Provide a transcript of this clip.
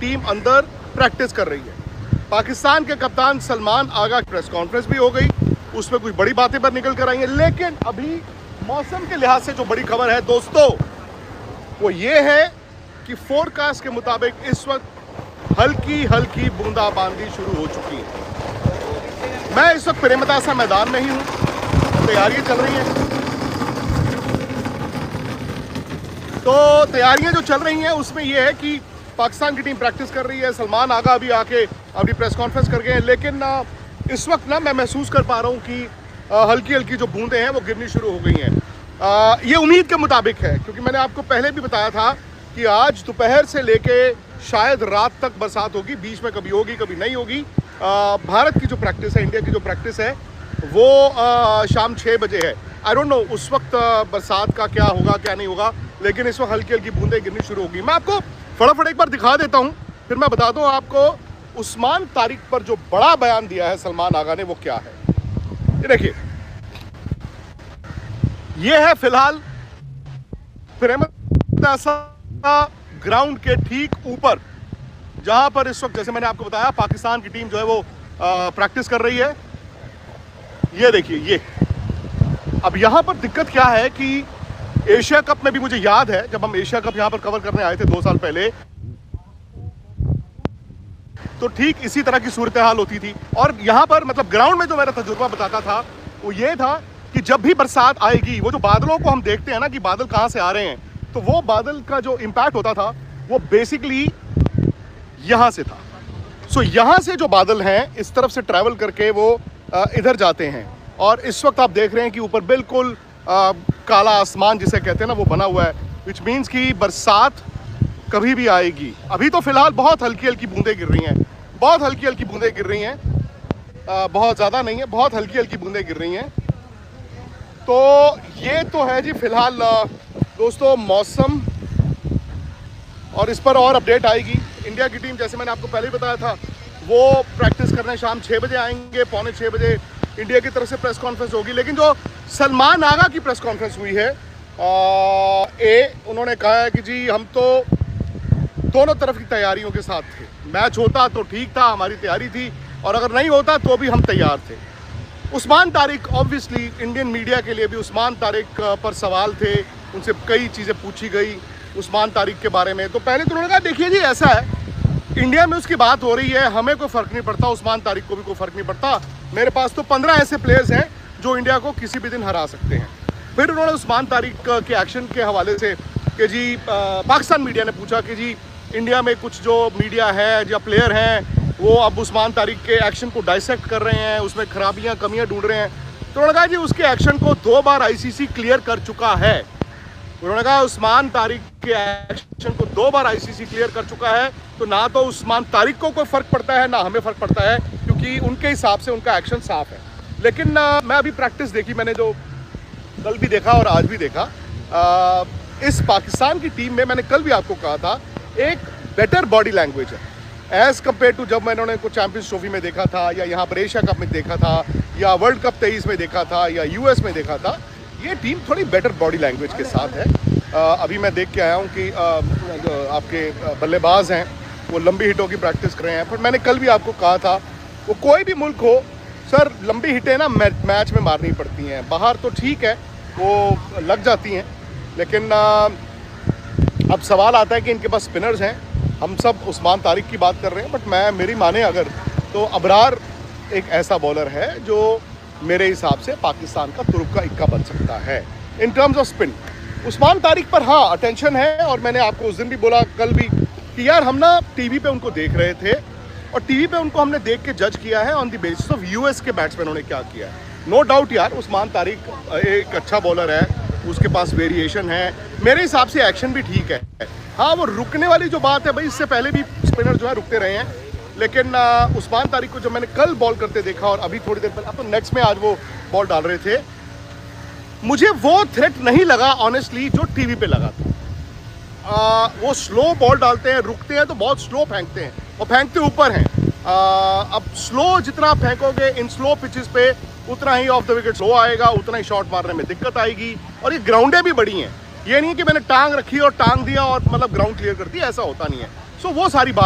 Team अंदर practice कर रही है। पाकिस्तान के कप्तान सलमान आगा की प्रेस कॉन्फ्रेंस भी हो गई, उसमें कुछ बड़ी बातें पर निकल कर आई हैं। लेकिन अभी मौसम के लिहाज से जो बड़ी खबर है दोस्तों, वो ये है कि फोरकास्ट के मुताबिक इस वक्त हल्की हल्की बूंदाबांदी शुरू हो चुकी है। मैं इस वक्त प्रेमदासा मैदान में ही हूँ, तैयारियां चल रही हैं। तो तैयारियां जो चल रही हैं उसमें यह है कि पाकिस्तान की टीम प्रैक्टिस कर रही है, सलमान आगा अभी आके अपनी प्रेस कॉन्फ्रेंस कर गए हैं। लेकिन इस वक्त ना मैं महसूस कर पा रहा हूँ कि हल्की हल्की जो बूंदें हैं वो गिरनी शुरू हो गई हैं। ये उम्मीद के मुताबिक है, क्योंकि मैंने आपको पहले भी बताया था कि आज दोपहर से लेके शायद रात तक बरसात होगी, बीच में कभी होगी कभी नहीं होगी। भारत की जो प्रैक्टिस है, इंडिया की जो प्रैक्टिस है वो शाम 6 बजे है। आई डोंट नो उस वक्त बरसात का क्या होगा क्या नहीं होगा, लेकिन इस वक्त हल्की हल्की बूंदें गिरनी शुरू होगी। मैं आपको फटाफट एक बार दिखा देता हूँ, फिर मैं बता दूँ आपको उस्मान तारिक पर जो बड़ा बयान दिया है सलमान आगा ने वो क्या है। ये देखिए, ये है फिलहाल प्रेमदासा ग्राउंड के ठीक ऊपर, जहां पर इस वक्त जैसे मैंने आपको बताया पाकिस्तान की टीम जो है वो प्रैक्टिस कर रही है। ये देखिए, ये अब यहां पर दिक्कत क्या है कि एशिया कप में भी मुझे याद है जब हम एशिया कप यहां पर कवर करने आए थे 2 साल पहले, तो ठीक इसी तरह की सूरत हाल होती थी। और यहां पर मतलब ग्राउंड में जो मेरा तजुर्बा बताता था वो ये था कि जब भी बरसात आएगी, वो जो बादलों को हम देखते हैं ना कि बादल कहां से आ रहे हैं, तो वो बादल का जो इंपैक्ट होता था वो बेसिकली यहां से था। सो यहां से जो बादल हैं इस तरफ से ट्रैवल करके वो इधर जाते हैं। और इस वक्त आप देख रहे हैं कि ऊपर बिल्कुल काला आसमान जिसे कहते हैं ना वो बना हुआ है, विच मीन्स कि बरसात कभी भी आएगी। अभी तो फिलहाल बहुत हल्की हल्की बूंदें गिर रही हैं, बहुत हल्की हल्की बूंदें गिर रही हैं, बहुत ज़्यादा नहीं है, बहुत हल्की हल्की बूंदें गिर रही हैं। तो ये तो है जी फिलहाल दोस्तों मौसम, और इस पर और अपडेट आएगी। इंडिया की टीम जैसे मैंने आपको पहले ही बताया था वो प्रैक्टिस करने शाम 6 बजे आएंगे, पौने 6 बजे इंडिया की तरफ से प्रेस कॉन्फ्रेंस होगी। लेकिन जो सलमान आगा की प्रेस कॉन्फ्रेंस हुई है, उन्होंने कहा है कि जी हम तो दोनों तरफ की तैयारियों के साथ थे, मैच होता तो ठीक था, हमारी तैयारी थी, और अगर नहीं होता तो भी हम तैयार थे। Usman Tariq, obviously Indian media के लिए भी उस्मान तारिक पर सवाल थे, उनसे कई चीज़ें पूछी गई उस्मान तारिक के बारे में। तो पहले तो उन्होंने कहा देखिए जी ऐसा है, इंडिया में उसकी बात हो रही है, हमें कोई फ़र्क नहीं पड़ता, उस्मान तारिक को भी कोई फ़र्क नहीं पड़ता, मेरे पास तो 15 ऐसे प्लेयर्स हैं जो इंडिया को किसी भी दिन हरा सकते हैं। फिर उन्होंने उस्मान तारिक के एक्शन के हवाले से कि जी पाकिस्तान मीडिया ने पूछा कि जी इंडिया में कुछ जो मीडिया है या प्लेयर हैं वो अब उस्मान तारिक के एक्शन को डाइसेक्ट कर रहे हैं, उसमें खराबियाँ कमियाँ ढूंढ रहे हैं। तो उन्होंने कहा जी उसके एक्शन को 2 बार आईसीसी क्लियर कर चुका है। उन्होंने कहा उस्मान तारिक के एक्शन को 2 बार आईसीसी क्लियर कर चुका है, तो ना तो उस्मान तारिक को कोई फ़र्क पड़ता है ना हमें फ़र्क पड़ता है, क्योंकि उनके हिसाब से उनका एक्शन साफ है। लेकिन मैं अभी प्रैक्टिस देखी, मैंने जो कल भी देखा और आज भी देखा, इस पाकिस्तान की टीम में मैंने कल भी आपको कहा था एक बेटर बॉडी लैंग्वेज है एज़ कम्पेयर टू जब मैंने उन्हें को चैंपियंस ट्रॉफी में देखा था, या यहाँ पर एशिया कप में देखा था, या वर्ल्ड कप 23 में देखा था, या यूएस में देखा था। ये टीम थोड़ी बेटर बॉडी लैंग्वेज के साथ है। अभी मैं देख के आया हूँ कि आपके बल्लेबाज हैं वो लंबी हिटों की प्रैक्टिस कर रहे हैं। पर मैंने कल भी आपको कहा था वो कोई भी मुल्क हो सर, लंबी हिटें ना मैच में मारनी पड़ती हैं, बाहर तो ठीक है वो लग जाती हैं, लेकिन अब सवाल आता है कि इनके पास स्पिनर्स हैं। हम सब उस्मान तारिक की बात कर रहे हैं, बट मेरी माने अगर तो अबरार एक ऐसा बॉलर है जो मेरे हिसाब से पाकिस्तान का तुरुप का इक्का बन सकता है in terms off spin. Usman Tariq पर हाँ अटेंशन है, और मैंने आपको उस दिन भी बोला, कल भी, कि यार हम ना टीवी पे उनको देख रहे थे और टीवी पे उनको हमने देख के जज किया है on the basis of US के बैट्समैनों ने क्या किया है। नो डाउट यार उस्मान तारिक एक अच्छा बॉलर है, उसके पास वेरिएशन है, मेरे हिसाब से एक्शन भी ठीक है। हाँ वो रुकने वाली जो बात है भाई, इससे पहले भी स्पिनर जो है रुकते रहे हैं, लेकिन उस्मान तारिक को जब मैंने कल बॉल करते देखा और अभी थोड़ी देर पहले, अब तो नेट्स में आज वो बॉल डाल रहे थे, मुझे वो थ्रेट नहीं लगा ऑनेस्टली जो टीवी पे लगा था। वो स्लो बॉल डालते हैं, रुकते हैं तो बहुत स्लो फेंकते हैं और फेंकते ऊपर हैं। अब स्लो जितना फेंकोगे इन स्लो पिचेस पे उतना ही ऑफ द विकेट स्लो आएगा, उतना ही शॉट मारने में दिक्कत आएगी। और ये ग्राउंडें भी बड़ी हैं, ये नहीं है कि मैंने टांग रखी और टांग दिया और मतलब ग्राउंड क्लियर कर दिया, ऐसा होता नहीं है। सो वो सारी बात